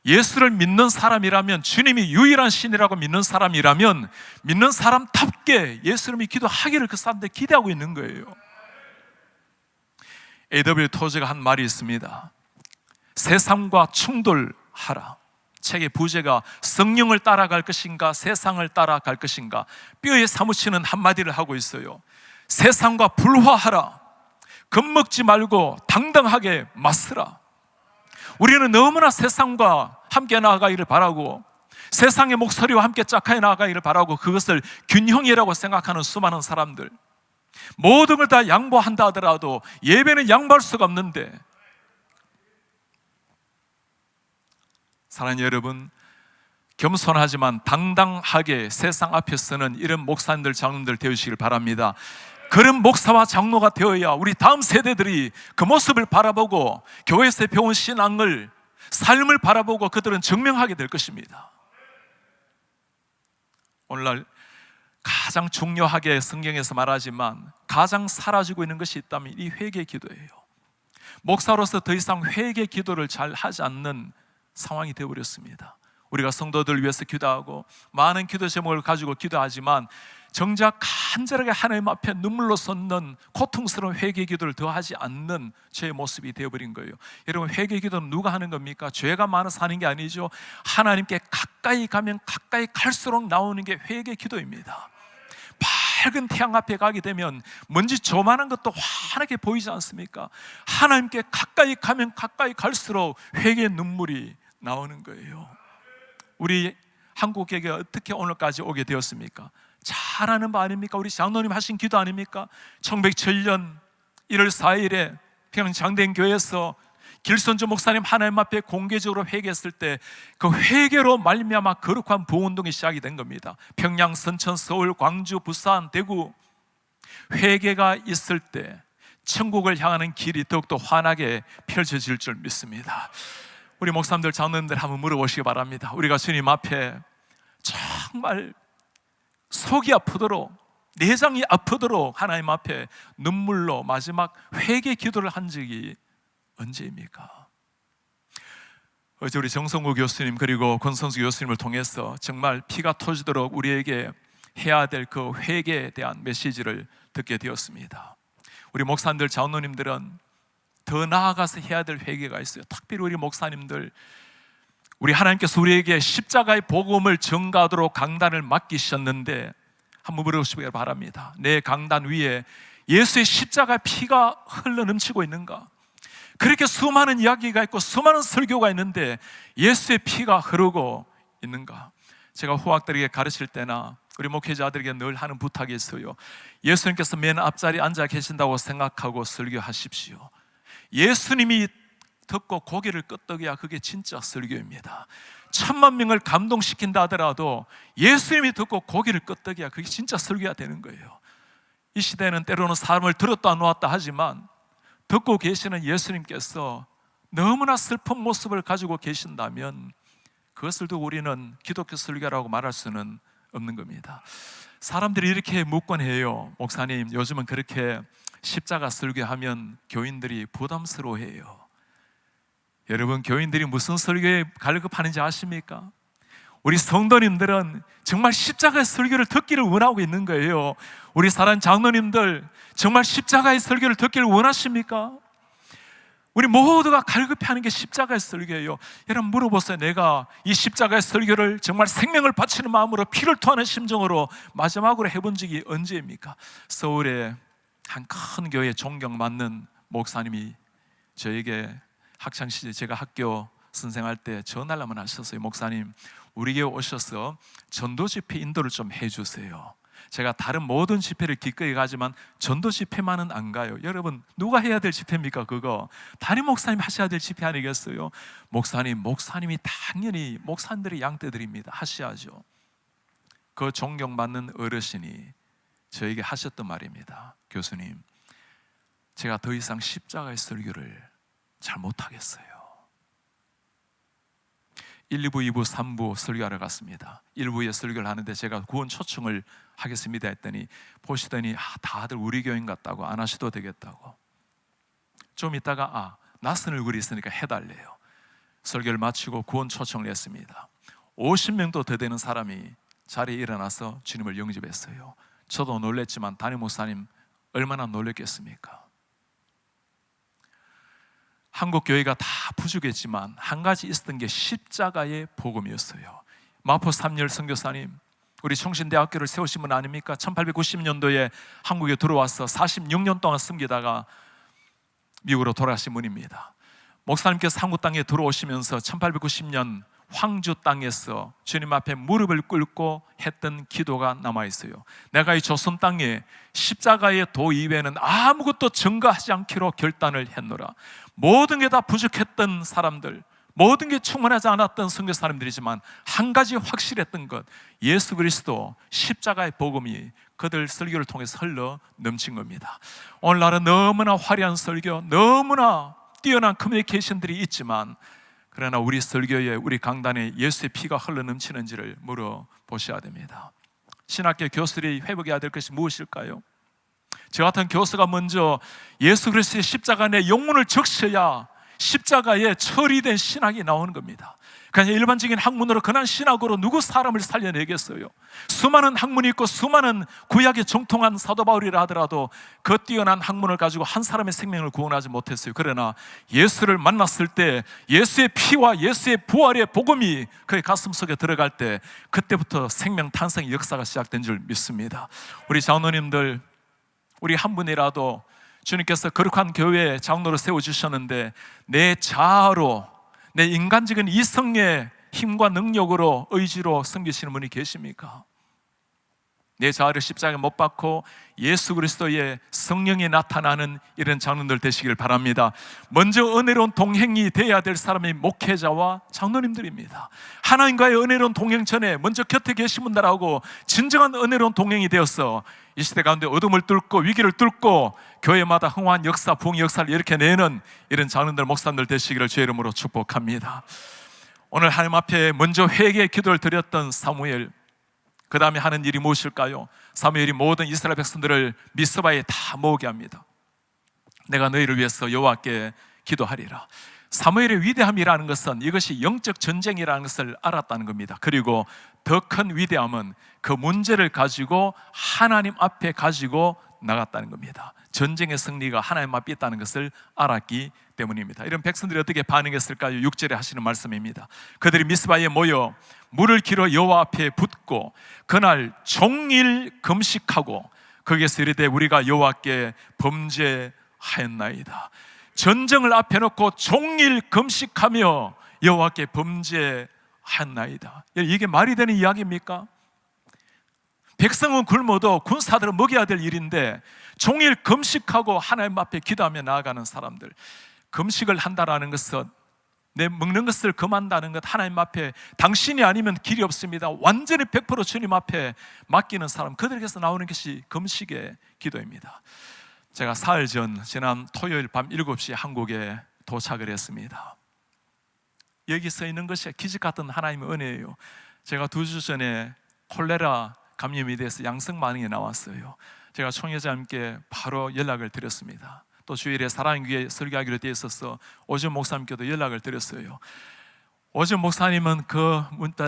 예수를 믿는 사람이라면, 주님이 유일한 신이라고 믿는 사람이라면 믿는 사람답게 예수 이름이 기도하기를 그 사람들 기대하고 있는 거예요. A.W. 토즈가 한 말이 있습니다. 세상과 충돌하라. 책의 부제가 성령을 따라갈 것인가 세상을 따라갈 것인가 뼈에 사무치는 한마디를 하고 있어요. 세상과 불화하라. 겁먹지 말고 당당하게 맞서라. 우리는 너무나 세상과 함께 나아가기를 바라고 세상의 목소리와 함께 짝하게 나아가기를 바라고 그것을 균형이라고 생각하는 수많은 사람들, 모든 걸 다 양보한다 하더라도 예배는 양보할 수가 없는데, 사랑하는 여러분, 겸손하지만 당당하게 세상 앞에서는 이런 목사님들, 장로님들 되시길 바랍니다. 그런 목사와 장로가 되어야 우리 다음 세대들이 그 모습을 바라보고 교회에서 배운 신앙을, 삶을 바라보고 그들은 증명하게 될 것입니다. 오늘날 가장 중요하게 성경에서 말하지만 가장 사라지고 있는 것이 있다면 이 회개 기도예요. 목사로서 더 이상 회개 기도를 잘 하지 않는 상황이 되어버렸습니다. 우리가 성도들을 위해서 기도하고 많은 기도 제목을 가지고 기도하지만 정작 간절하게 하나님 앞에 눈물로 쏟는 고통스러운 회개 기도를 더 하지 않는 죄의 모습이 되어버린 거예요. 여러분, 회개 기도는 누가 하는 겁니까? 죄가 많아서 하는 게 아니죠. 하나님께 가까이 가면 가까이 갈수록 나오는 게 회개 기도입니다. 밝은 태양 앞에 가게 되면 먼지 조만한 것도 환하게 보이지 않습니까? 하나님께 가까이 가면 가까이 갈수록 회개의 눈물이 나오는 거예요. 우리 한국 교회가 어떻게 오늘까지 오게 되었습니까? 잘하는 바 아닙니까? 우리 장로님 하신 기도 아닙니까? 1907년 1월 4일에 평양 장대교회에서 길선주 목사님 하나님 앞에 공개적으로 회개했을 때 그 회개로 말미암아 거룩한 부흥운동이 시작이 된 겁니다. 평양, 선천, 서울, 광주, 부산, 대구, 회개가 있을 때 천국을 향하는 길이 더욱더 환하게 펼쳐질 줄 믿습니다. 우리 목사님들, 장로님들 한번 물어보시기 바랍니다. 우리가 주님 앞에 정말 속이 아프도록, 내장이 아프도록 하나님 앞에 눈물로 마지막 회개 기도를 한 적이 언제입니까? 어제 우리 정성구 교수님 그리고 권선수 교수님을 통해서 정말 피가 터지도록 우리에게 해야 될 그 회개에 대한 메시지를 듣게 되었습니다. 우리 목사님들, 장로님들은 더 나아가서 해야 될 회개가 있어요. 특별히 우리 목사님들, 우리 하나님께서 우리에게 십자가의 복음을 전가하도록 강단을 맡기셨는데 한번 물어보시기 바랍니다. 내 강단 위에 예수의 십자가 피가 흘러넘치고 있는가? 그렇게 수많은 이야기가 있고 수많은 설교가 있는데 예수의 피가 흐르고 있는가? 제가 후학들에게 가르칠 때나 우리 목회자들에게 늘 하는 부탁이 있어요. 예수님께서 맨 앞자리에 앉아 계신다고 생각하고 설교하십시오. 예수님이 듣고 고개를 끄덕여야 그게 진짜 설교입니다. 1000만 명을 감동시킨다 하더라도 예수님이 듣고 고개를 끄덕여야 그게 진짜 설교가 되는 거예요. 이 시대는 때로는 사람을 들었다 놓았다 하지만 듣고 계시는 예수님께서 너무나 슬픈 모습을 가지고 계신다면 그것을 두고 우리는 기독교 설교라고 말할 수는 없는 겁니다. 사람들이 이렇게 묻곤 해요. 목사님, 요즘은 그렇게 십자가 설교하면 교인들이 부담스러워해요. 여러분, 교인들이 무슨 설교에 갈급하는지 아십니까? 우리 성도님들은 정말 십자가의 설교를 듣기를 원하고 있는 거예요. 우리 사랑하는 장로님들, 정말 십자가의 설교를 듣기를 원하십니까? 우리 모두가 갈급해하는 게 십자가의 설교예요. 여러분 물어보세요. 내가 이 십자가의 설교를 정말 생명을 바치는 마음으로 피를 토하는 심정으로 마지막으로 해본 적이 언제입니까? 서울에 한 큰 교회 존경받는 목사님이 저에게 학창시절 제가 학교 선생할 때 전화를 한번 하셨어요. 목사님, 우리 교회 오셔서 전도 집회 인도를 좀 해주세요. 제가 다른 모든 집회를 기꺼이 가지만 전도 집회만은 안 가요. 여러분, 누가 해야 될 집회입니까? 그거 담임 목사님 하셔야 될 집회 아니겠어요? 목사님이 당연히 목사님들의 양떼들입니다. 하셔야죠. 그 존경받는 어르신이 저에게 하셨던 말입니다. 교수님, 제가 더 이상 십자가의 설교를 잘 못하겠어요. 1, 2부, 2부, 3부 설교하러 갔습니다. 1부에 설교를 하는데 제가 구원 초청을 하겠습니다 했더니 보시더니 다들 우리 교인 같다고, 안 하셔도 되겠다고. 좀 있다가 낯선 얼굴이 있으니까 해달래요. 설교를 마치고 구원 초청을 했습니다. 50명도 더 되는 사람이 자리에 일어나서 주님을 영접했어요. 저도 놀랬지만 담임 목사님 얼마나 놀랬겠습니까? 한국 교회가 다 부족했지만 한 가지 있었던 게 십자가의 복음이었어요. 마포 삼열 선교사님, 우리 총신대학교를 세우신 분 아닙니까? 1890년도에 한국에 들어와서 46년 동안 섬기다가 미국으로 돌아가신 분입니다. 목사님께서 한국 땅에 들어오시면서 1890년 황주 땅에서 주님 앞에 무릎을 꿇고 했던 기도가 남아있어요. 내가 이 조선 땅에 십자가의 도 이외에는 아무것도 증거하지 않기로 결단을 했노라. 모든 게 다 부족했던 사람들, 모든 게 충만하지 않았던 선교 사람들이지만 한 가지 확실했던 것, 예수 그리스도 십자가의 복음이 그들 설교를 통해서 흘러 넘친 겁니다. 오늘날은 너무나 화려한 설교, 너무나 뛰어난 커뮤니케이션들이 있지만 그러나 우리 설교에, 우리 강단에 예수의 피가 흘러 넘치는지를 물어보셔야 됩니다. 신학교 교수들이 회복해야 될 것이 무엇일까요? 저 같은 교수가 먼저 예수 그리스도의 십자가 내 영혼을 적셔야 십자가에 처리된 신학이 나오는 겁니다. 그냥 일반적인 학문으로 그냥 신학으로 누구 사람을 살려내겠어요? 수많은 학문이 있고 수많은 구약에 정통한 사도 바울이라 하더라도 그 뛰어난 학문을 가지고 한 사람의 생명을 구원하지 못했어요. 그러나 예수를 만났을 때 예수의 피와 예수의 부활의 복음이 그의 가슴 속에 들어갈 때 그때부터 생명 탄생의 역사가 시작된 줄 믿습니다. 우리 장로님들, 우리 한 분이라도 주님께서 거룩한 교회에 장로로 세워주셨는데 내 자아로, 내 인간적인 이성의 힘과 능력으로, 의지로 섬기시는 분이 계십니까? 내 자아를 십자가에 못 박고 예수 그리스도의 성령이 나타나는 이런 장로들 되시길 바랍니다. 먼저 은혜로운 동행이 되어야 될 사람이 목회자와 장로님들입니다. 하나님과의 은혜로운 동행 전에 먼저 곁에 계신 분들하고 진정한 은혜로운 동행이 되어서 이 시대 가운데 어둠을 뚫고 위기를 뚫고 교회마다 흥황한 역사, 부흥의 역사를 이렇게 내는 이런 장로들, 목사님들 되시기를 주의 이름으로 축복합니다. 오늘 하나님 앞에 먼저 회개의 기도를 드렸던 사무엘, 그 다음에 하는 일이 무엇일까요? 사무엘이 모든 이스라엘 백성들을 미스바에 다 모으게 합니다. 내가 너희를 위해서 여호와께 기도하리라. 사무엘의 위대함이라는 것은 이것이 영적 전쟁이라는 것을 알았다는 겁니다. 그리고 더 큰 위대함은 그 문제를 가지고 하나님 앞에 가지고 나갔다는 겁니다. 전쟁의 승리가 하나님 앞에 있다는 것을 알았기 때문입니다. 이런 백성들이 어떻게 반응했을까요? 6절에 하시는 말씀입니다. 그들이 미스바에 모여 물을 길어 여호와 앞에 붓고 그날 종일 금식하고 거기에서 이르되 우리가 여호와께 범죄하였나이다. 전쟁을 앞에 놓고 종일 금식하며 여호와께 범죄하였나이다. 이게 말이 되는 이야기입니까? 백성은 굶어도 군사들은 먹여야 될 일인데 종일 금식하고 하나님 앞에 기도하며 나아가는 사람들, 금식을 한다라는 것은 내 먹는 것을 금한다는 것, 하나님 앞에 당신이 아니면 길이 없습니다, 완전히 100% 주님 앞에 맡기는 사람, 그들에게서 나오는 것이 금식의 기도입니다. 제가 사흘 전 지난 토요일 밤 7시에 한국에 도착을 했습니다. 여기 서 있는 것이 기적 같은 하나님의 은혜예요. 제가 2주 전에 콜레라 감염이 돼서 양성 반응이 나왔어요. 제가 총회장님께 바로 연락을 드렸습니다. 또 주일에 사랑교회 설교하기로 되어 있어서 오전 목사님께도 연락을 드렸어요. 오전 목사님은 그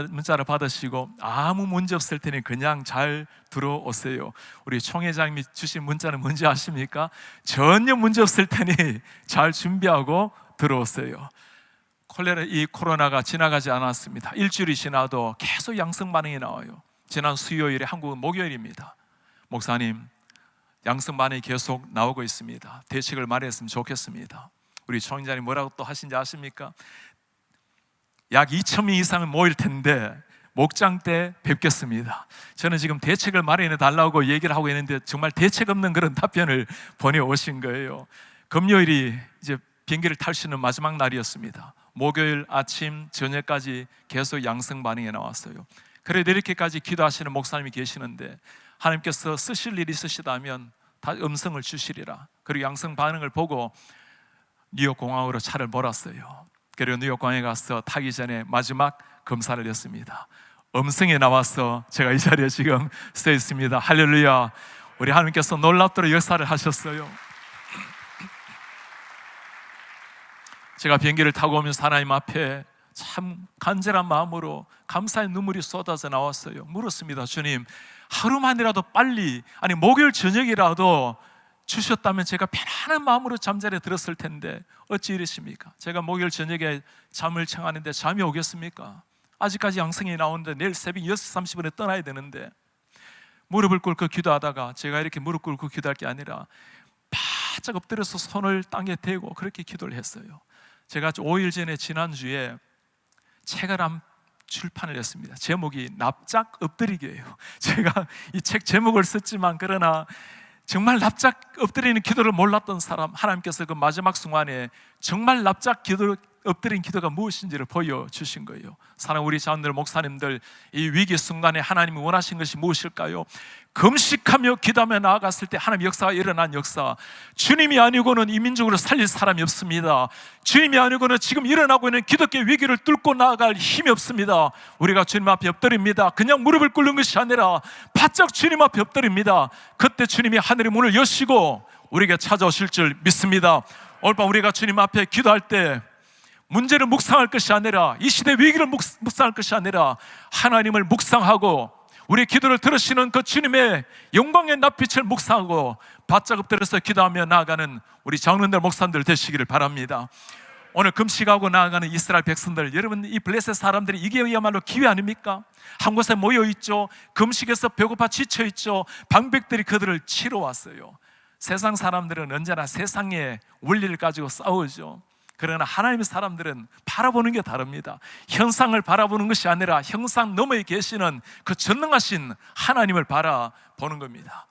문자를 받으시고 아무 문제 없을 테니 그냥 잘 들어오세요. 우리 총회장님이 주신 문자는 뭔지 아십니까? 전혀 문제 없을 테니 잘 준비하고 들어오세요. 이 코로나가 지나가지 않았습니다. 일주일이 지나도 계속 양성 반응이 나와요. 지난 수요일에 한국은 목요일입니다. 목사님, 양성 반응이 계속 나오고 있습니다. 대책을 마련했으면 좋겠습니다. 우리 총회장님 뭐라고 또 하신지 아십니까? 약 2,000명 이상은 모일 텐데 목장 때 뵙겠습니다. 저는 지금 대책을 마련해 달라고 얘기를 하고 있는데 정말 대책 없는 그런 답변을 보내오신 거예요. 금요일이 이제 비행기를 탈 수 있는 마지막 날이었습니다. 목요일 아침 저녁까지 계속 양성 반응이 나왔어요. 그래도 이렇게까지 기도하시는 목사님이 계시는데 하나님께서 쓰실 일이 있으시다면 다 음성을 주시리라. 그리고 양성 반응을 보고 뉴욕 공항으로 차를 몰았어요. 그리고 뉴욕 공항에 가서 타기 전에 마지막 검사를 했습니다. 음성이 나와서 제가 이 자리에 지금 서 있습니다. 할렐루야. 우리 하나님께서 놀랍도록 역사를 하셨어요. 제가 비행기를 타고 오면서 하나님 앞에 참 간절한 마음으로 감사의 눈물이 쏟아져 나왔어요. 물었습니다. 주님, 하루만이라도 빨리, 아니 목요일 저녁이라도 주셨다면 제가 편안한 마음으로 잠자리에 들었을 텐데 어찌 이러십니까? 제가 목요일 저녁에 잠을 청하는데 잠이 오겠습니까? 아직까지 양성이 나오는데 내일 새벽 6시 30분에 떠나야 되는데 무릎을 꿇고 기도하다가 제가 이렇게 무릎 꿇고 기도할 게 아니라 바짝 엎드려서 손을 땅에 대고 그렇게 기도를 했어요. 제가 5일 전에 지난주에 책을 한 출판을 했습니다. 제목이 납작 엎드리기예요. 제가 이 책 제목을 썼지만 그러나 정말 납작 엎드리는 기도를 몰랐던 사람, 하나님께서 그 마지막 순간에 정말 납작 엎드린 기도가 무엇인지를 보여주신 거예요. 사랑하는 우리 자원들, 목사님들, 이 위기 순간에 하나님이 원하신 것이 무엇일까요? 금식하며 기도하며 나아갔을 때 하나님 역사가 일어난 역사. 주님이 아니고는 이 민족으로 살릴 사람이 없습니다. 주님이 아니고는 지금 일어나고 있는 기독교의 위기를 뚫고 나아갈 힘이 없습니다. 우리가 주님 앞에 엎드립니다. 그냥 무릎을 꿇는 것이 아니라 바짝 주님 앞에 엎드립니다. 그때 주님이 하늘의 문을 여시고 우리에게 찾아오실 줄 믿습니다. 오늘 밤 우리가 주님 앞에 기도할 때 문제를 묵상할 것이 아니라, 이 시대 위기를 묵상할 것이 아니라 하나님을 묵상하고 우리의 기도를 들으시는 그 주님의 영광의 낯빛을 묵상하고 바짝 엎드려서 기도하며 나아가는 우리 장로님들, 목사님들 되시기를 바랍니다. 오늘 금식하고 나아가는 이스라엘 백성들, 여러분, 이 블레셋 사람들이 이게야말로 기회 아닙니까? 한 곳에 모여있죠. 금식에서 배고파 지쳐있죠. 방백들이 그들을 치러 왔어요. 세상 사람들은 언제나 세상의 원리를 가지고 싸우죠. 그러나 하나님의 사람들은 바라보는 게 다릅니다. 형상을 바라보는 것이 아니라 형상 너머에 계시는 그 전능하신 하나님을 바라보는 겁니다.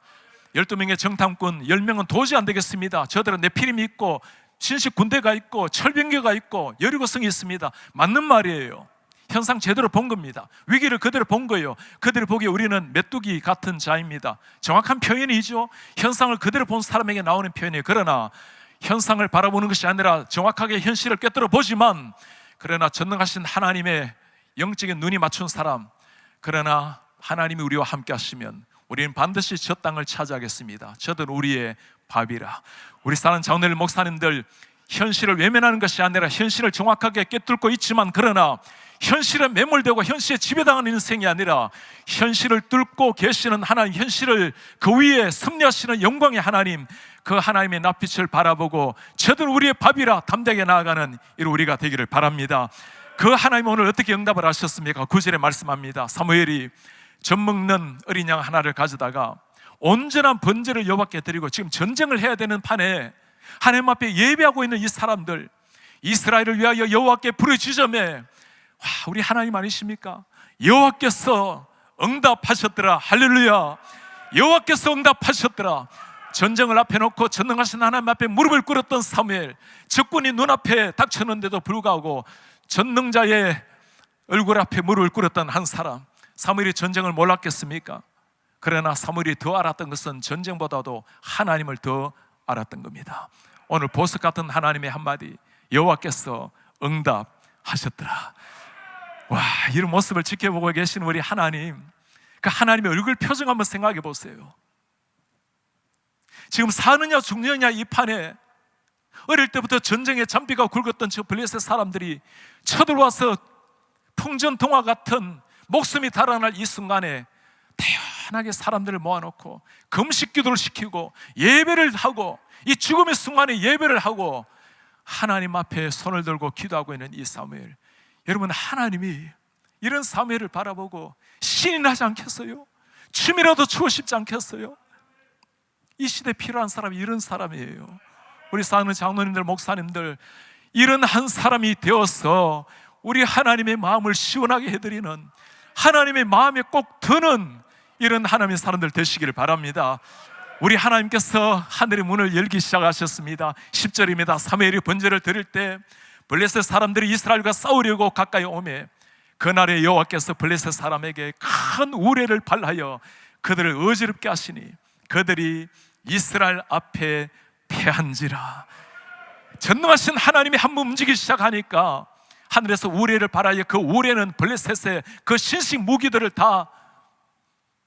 12명의 정탐꾼 10명은 도저히 안 되겠습니다. 저들은 네피림이 있고 신식 군대가 있고 철병교가 있고 여리고성이 있습니다. 맞는 말이에요. 형상 제대로 본 겁니다. 위기를 그대로 본 거예요. 그들이 보기에 우리는 메뚜기 같은 자입니다. 정확한 표현이죠. 현상을 그대로 본 사람에게 나오는 표현이에요. 그러나 현상을 바라보는 것이 아니라 정확하게 현실을 꿰뚫어 보지만, 그러나 전능하신 하나님의 영적인 눈이 맞춘 사람, 그러나 하나님이 우리와 함께 하시면 우리는 반드시 저 땅을 차지하겠습니다. 저들 우리의 밥이라. 우리 사는 장로님, 목사님들, 현실을 외면하는 것이 아니라 현실을 정확하게 꿰뚫고 있지만, 그러나 현실에 매몰되고 현실에 지배당하는 인생이 아니라 현실을 뚫고 계시는 하나님, 현실을 그 위에 섭리하시는 영광의 하나님, 그 하나님의 낯빛을 바라보고 저들 우리의 밥이라 담대하게 나아가는 이런 우리가 되기를 바랍니다. 그 하나님 오늘 어떻게 응답을 하셨습니까? 9절에 말씀합니다. 사무엘이 젖 먹는 어린 양 하나를 가져다가 온전한 번제를 여호와께 드리고, 지금 전쟁을 해야 되는 판에 하나님 앞에 예배하고 있는 이 사람들, 이스라엘을 위하여 여호와께 부르짖으매, 우리 하나님 아니십니까? 여호와께서 응답하셨더라. 할렐루야. 여호와께서 응답하셨더라. 전쟁을 앞에 놓고 전능하신 하나님 앞에 무릎을 꿇었던 사무엘, 적군이 눈앞에 닥쳤는데도 불구하고 전능자의 얼굴 앞에 무릎을 꿇었던 한 사람. 사무엘이 전쟁을 몰랐겠습니까? 그러나 사무엘이 더 알았던 것은 전쟁보다도 하나님을 더 알았던 겁니다. 오늘 보석 같은 하나님의 한마디, 여호와께서 응답하셨더라. 와, 이런 모습을 지켜보고 계시는 우리 하나님, 그 하나님의 얼굴 표정 한번 생각해 보세요. 지금 사느냐 죽느냐 이 판에 어릴 때부터 전쟁의 잔비가 굵었던 저 블레셋 사람들이 쳐들어와서 풍전통화 같은 목숨이 달아날 이 순간에 태연하게 사람들을 모아놓고 금식 기도를 시키고 예배를 하고, 이 죽음의 순간에 예배를 하고 하나님 앞에 손을 들고 기도하고 있는 이 사무엘. 여러분, 하나님이 이런 사무엘을 바라보고 신이 나지 않겠어요? 춤이라도 추고 싶지 않겠어요? 이 시대에 필요한 사람이 이런 사람이에요. 우리 사는 장로님들, 목사님들, 이런 한 사람이 되어서 우리 하나님의 마음을 시원하게 해드리는, 하나님의 마음에 꼭 드는 이런 하나님의 사람들 되시기를 바랍니다. 우리 하나님께서 하늘의 문을 열기 시작하셨습니다. 10절입니다. 사무엘이 번제를 드릴 때 블레셋 사람들이 이스라엘과 싸우려고 가까이 오매 그날에 여호와께서 블레셋 사람에게 큰 우레를 발하여 그들을 어지럽게 하시니 그들이 이스라엘 앞에 패한지라. 전능하신 하나님이 한번 움직이기 시작하니까 하늘에서 우레를 발하여, 그 우레는 블레셋의 그 신식 무기들을 다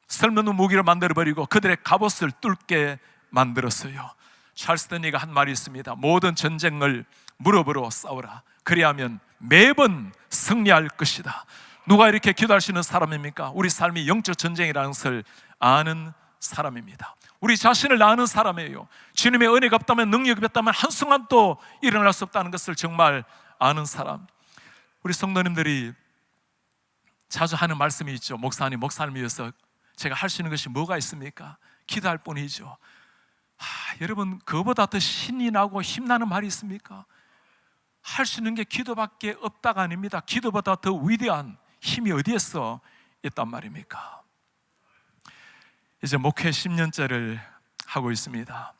쓸모없는 무기를 만들어버리고 그들의 갑옷을 뚫게 만들었어요. 찰스 던니가 한 말이 있습니다. 모든 전쟁을 무릎으로 싸우라. 그리하면 매번 승리할 것이다. 누가 이렇게 기도할 수 있는 사람입니까? 우리 삶이 영적 전쟁이라는 것을 아는 사람입니다. 우리 자신을 아는 사람이에요. 주님의 은혜가 없다면, 능력이 없다면 한순간도 일어날 수 없다는 것을 정말 아는 사람. 우리 성도님들이 자주 하는 말씀이 있죠. 목사님이어서 제가 할 수 있는 것이 뭐가 있습니까? 기도할 뿐이죠. 여러분, 그거보다 더 신이 나고 힘나는 말이 있습니까? 할 수 있는 게 기도밖에 없다가 아닙니다. 기도보다 더 위대한 힘이 어디에서 있단 말입니까? 이제 목회 10년째를 하고 있습니다.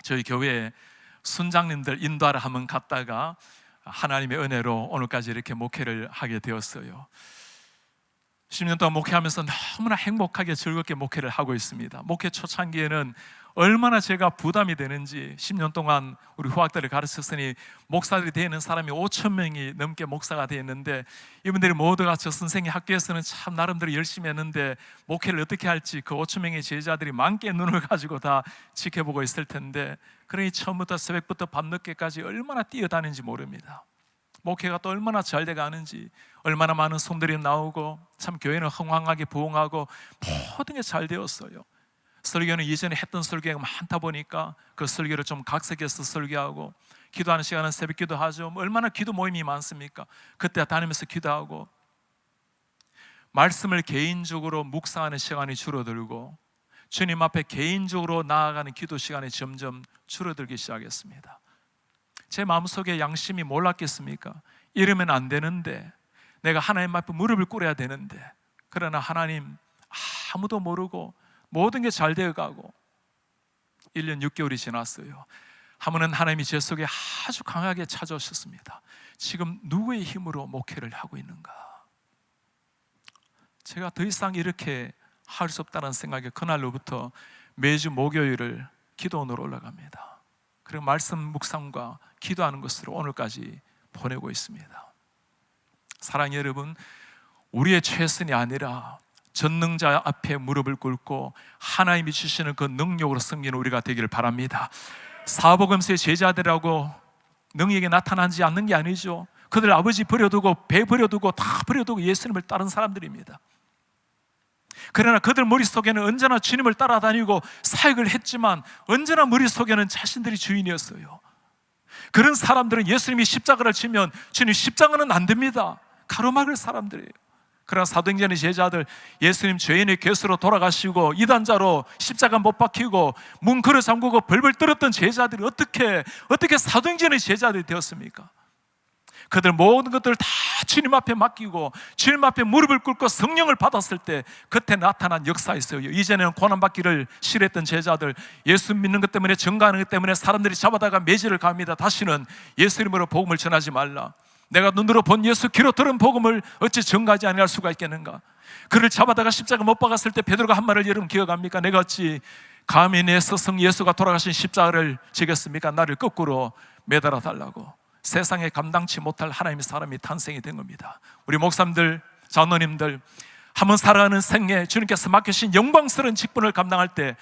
저희 교회에 순장님들 인도하러 한번 갔다가 하나님의 은혜로 오늘까지 이렇게 목회를 하게 되었어요. 10년 동안 목회하면서 너무나 행복하게 즐겁게 목회를 하고 있습니다. 목회 초창기에는 얼마나 제가 부담이 되는지, 10년 동안 우리 후학들을 가르쳤으니 목사들이 되는 사람이 5천 명이 넘게 목사가 되었는데, 이분들이 모두가 저 선생님 학교에서는 참 나름대로 열심히 했는데 목회를 어떻게 할지 그 5천 명의 제자들이 만개 눈을 가지고 다 지켜보고 있을 텐데, 그러니 처음부터 새벽부터 밤늦게까지 얼마나 뛰어다니는지 모릅니다. 목회가 또 얼마나 잘 돼가는지, 얼마나 많은 손들이 나오고 참 교회는 흥황하게 부흥하고 모든 게 잘 되었어요. 설교는 이전에 했던 설교가 많다 보니까 그 설교를 좀 각색해서 설교하고, 기도하는 시간은 새벽 기도하죠. 얼마나 기도 모임이 많습니까? 그때 다니면서 기도하고, 말씀을 개인적으로 묵상하는 시간이 줄어들고 주님 앞에 개인적으로 나아가는 기도 시간이 점점 줄어들기 시작했습니다. 제 마음속에 양심이 몰랐겠습니까? 이러면 안 되는데, 내가 하나님 앞에 무릎을 꿇어야 되는데, 그러나 하나님 아무도 모르고 모든 게 잘 되어가고 1년 6개월이 지났어요. 하면은 하나님이 제 속에 아주 강하게 찾아오셨습니다. 지금 누구의 힘으로 목회를 하고 있는가? 제가 더 이상 이렇게 할 수 없다는 생각에 그날로부터 매주 목요일을 기도원으로 올라갑니다. 그리고 말씀 묵상과 기도하는 것으로 오늘까지 보내고 있습니다. 사랑하는 여러분, 우리의 최선이 아니라 전능자 앞에 무릎을 꿇고 하나님이 주시는 그 능력으로 섬기는 우리가 되기를 바랍니다. 사복음서의 제자들하고 능력이 나타나지 않는 게 아니죠. 그들 아버지 버려두고 배 버려두고 다 버려두고 예수님을 따른 사람들입니다. 그러나 그들 머릿속에는 언제나 주님을 따라다니고 사역을 했지만 언제나 머릿속에는 자신들이 주인이었어요. 그런 사람들은 예수님이 십자가를 치면 주님 십자가는 안 됩니다. 가로막을 사람들이에요. 그러나 사도행전의 제자들, 예수님 죄인의 괴수로 돌아가시고 이단자로 십자가 못 박히고 문 걸어 잠그고 벌벌 떨었던 제자들이 어떻게 사도행전의 제자들이 되었습니까? 그들 모든 것들을 다 주님 앞에 맡기고 주님 앞에 무릎을 꿇고 성령을 받았을 때 그때 나타난 역사였어요. 이전에는 고난받기를 싫어했던 제자들, 예수 믿는 것 때문에 증거하는 것 때문에 사람들이 잡아다가 매질을 갑니다. 다시는 예수 이름으로 복음을 전하지 말라. 내가 눈으로 본 예수, 귀로 들은 복음을 어찌 증거하지 아니할 수가 있겠는가? 그를 잡아다가 십자가 못 박았을 때 베드로가 한 말을 여러분 기억합니까? 내가 어찌 감히 내 스승 예수가 돌아가신 십자가를 지겠습니까? 나를 거꾸로 매달아 달라고. 세상에 감당치 못할 하나님의 사람이 탄생이 된 겁니다. 우리 목사님들, 장로님들, 한번 살아가는 생애 주님께서 맡기신 영광스러운 직분을 감당할 때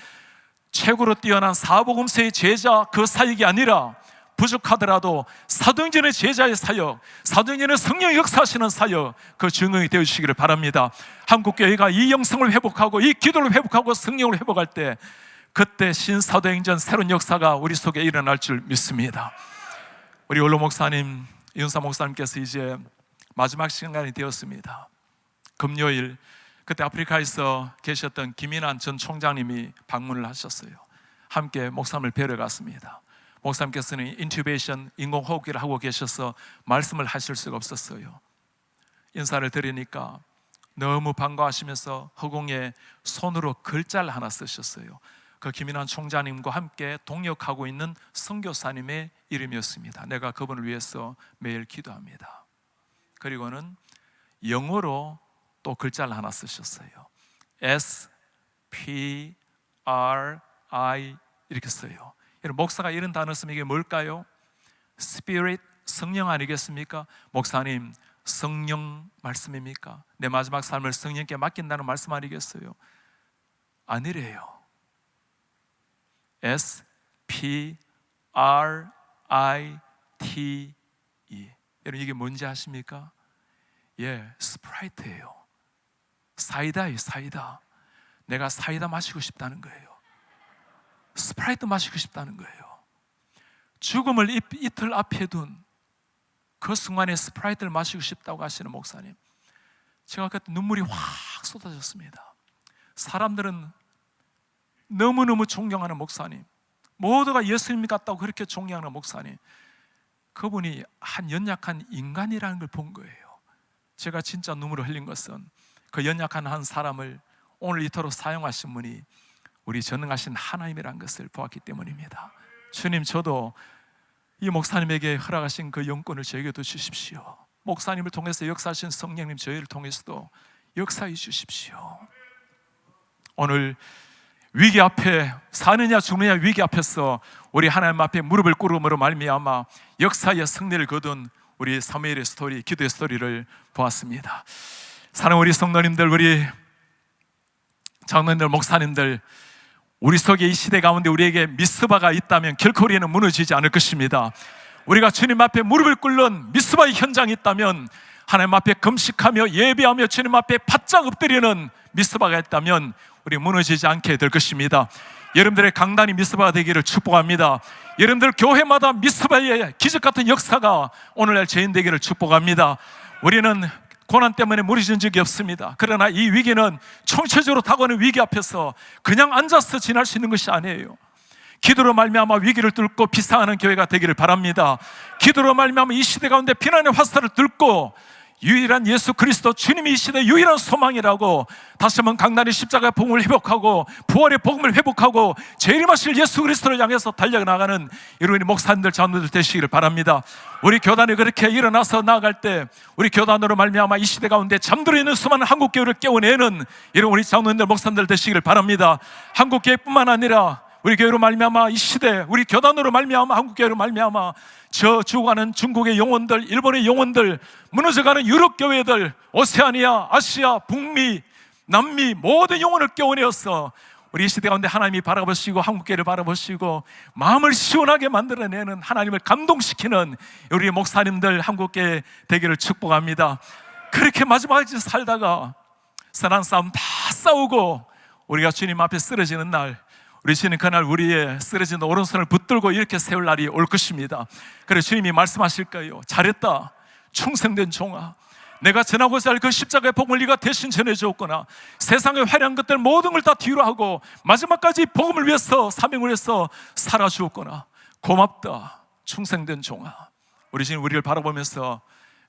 최고로 뛰어난 사복음서의 제자 그 사역이 아니라 부족하더라도 사도행전의 제자의 사역, 사도행전의 성령 역사하시는 사역, 그 증언이 되어주시기를 바랍니다. 한국교회가 이 영성을 회복하고 이 기도를 회복하고 성령을 회복할 때 그때 신사도행전 새로운 역사가 우리 속에 일어날 줄 믿습니다. 우리 원로 목사님, 윤사 목사님께서 이제 마지막 시간이 되었습니다. 금요일 그때 아프리카에서 계셨던 김인환 전 총장님이 방문을 하셨어요. 함께 목사님을 뵈러 갔습니다. 목사님께서는 인튜베이션, 인공호흡기를 하고 계셔서 말씀을 하실 수가 없었어요. 인사를 드리니까 너무 반가워하시면서 허공에 손으로 글자를 하나 쓰셨어요. 그 김인환 총장님과 함께 동역하고 있는 선교사님의 이름이었습니다. 내가 그분을 위해서 매일 기도합니다. 그리고는 영어로 또 글자를 하나 쓰셨어요. S, P, R, I 이렇게 써요. 목사가 이런 단어 쓰면 이게 뭘까요? Spirit, 성령 아니겠습니까? 목사님, 성령 말씀입니까? 내 마지막 삶을 성령께 맡긴다는 말씀 아니겠어요? 아니래요. S, P, R, I, T, E. 여러분 이게 뭔지 아십니까? 스프라이트예요. 사이다예요, 사이다. 내가 사이다 마시고 싶다는 거예요. 스프라이트 마시고 싶다는 거예요. 죽음을 이틀 앞에 둔 그 순간에 스프라이트를 마시고 싶다고 하시는 목사님, 제가 그때 눈물이 확 쏟아졌습니다. 사람들은 너무너무 존경하는 목사님, 모두가 예수님 같다고 그렇게 존경하는 목사님, 그분이 한 연약한 인간이라는 걸 본 거예요. 제가 진짜 눈물을 흘린 것은 그 연약한 한 사람을 오늘 이토록 사용하신 분이 우리 전능하신 하나님이라는 것을 보았기 때문입니다. 주님, 저도 이 목사님에게 허락하신 그 영권을 저에게도 주십시오. 목사님을 통해서 역사하신 성령님 저희를 통해서도 역사해 주십시오. 오늘 위기 앞에, 사느냐 죽느냐 위기 앞에서 우리 하나님 앞에 무릎을 꿇음으로 말미암아 역사의 승리를 거둔 우리 사무엘의 스토리, 기도의 스토리를 보았습니다. 사랑하는 우리 성도님들, 우리 장로님들, 목사님들, 우리 속에 이 시대 가운데 우리에게 미스바가 있다면 결코 우리는 무너지지 않을 것입니다. 우리가 주님 앞에 무릎을 꿇는 미스바의 현장이 있다면, 하나님 앞에 금식하며 예배하며 주님 앞에 바짝 엎드리는 미스바가 있다면 우리 무너지지 않게 될 것입니다. 여러분들의 강단이 미스바가 되기를 축복합니다. 여러분들 교회마다 미스바의 기적같은 역사가 오늘날 재현되기를 축복합니다. 우리는 고난 때문에 무너진 적이 없습니다. 그러나 이 위기는 총체적으로 다가오는 위기 앞에서 그냥 앉아서 지날 수 있는 것이 아니에요. 기도로 말미암아 위기를 뚫고 비상하는 교회가 되기를 바랍니다. 기도로 말미암아 이 시대 가운데 피난의 화살을 뚫고 유일한 예수 그리스도 주님이 이 시대의 유일한 소망이라고 다시 한번 강단의 십자가의 복음을 회복하고 부활의 복음을 회복하고 재림하실 예수 그리스도를 향해서 달려나가는 여러분이 목사님들, 장로들 되시기를 바랍니다. 우리 교단이 그렇게 일어나서 나아갈 때 우리 교단으로 말미암아 이 시대 가운데 잠들어 있는 수많은 한국교회를 깨워내는 여러분 우리 장로님들, 목사님들 되시기를 바랍니다. 한국교회뿐만 아니라 우리 교회로 말미암아 이 시대, 우리 교단으로 말미암아 한국교회로 말미암아 저 죽어가는 중국의 영혼들, 일본의 영혼들, 무너져가는 유럽 교회들, 오세아니아, 아시아, 북미, 남미 모든 영혼을 깨워내어서 우리 이 시대 가운데 하나님이 바라보시고 한국교회를 바라보시고 마음을 시원하게 만들어내는, 하나님을 감동시키는 우리 목사님들 한국교회 되기를 축복합니다. 그렇게 마지막까지 살다가 선한 싸움 다 싸우고 우리가 주님 앞에 쓰러지는 날, 우리 주님 그날 우리의 쓰러진 오른손을 붙들고 이렇게 세울 날이 올 것입니다. 그래서 주님이 말씀하실 거예요. 잘했다 충성된 종아, 내가 전하고자 할 그 십자가의 복음을 네가 대신 전해주었구나. 세상의 화려한 것들 모든 걸 다 뒤로 하고 마지막까지 복음을 위해서, 사명을 위해서 살아주었구나. 고맙다 충성된 종아. 우리 주님 우리를 바라보면서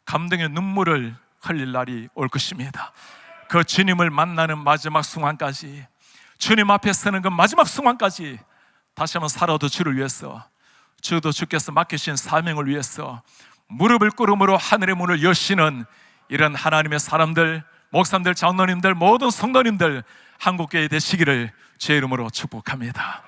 감동의 눈물을 흘릴 날이 올 것입니다. 그 주님을 만나는 마지막 순간까지, 주님 앞에 서는 그 마지막 순간까지 다시 한번 살아도 주를 위해서, 주도 주께서 맡기신 사명을 위해서 무릎을 꿇음으로 하늘의 문을 여시는 이런 하나님의 사람들, 목사님들, 장로님들, 모든 성도님들 한국교회 되시기를 주의 이름으로 축복합니다.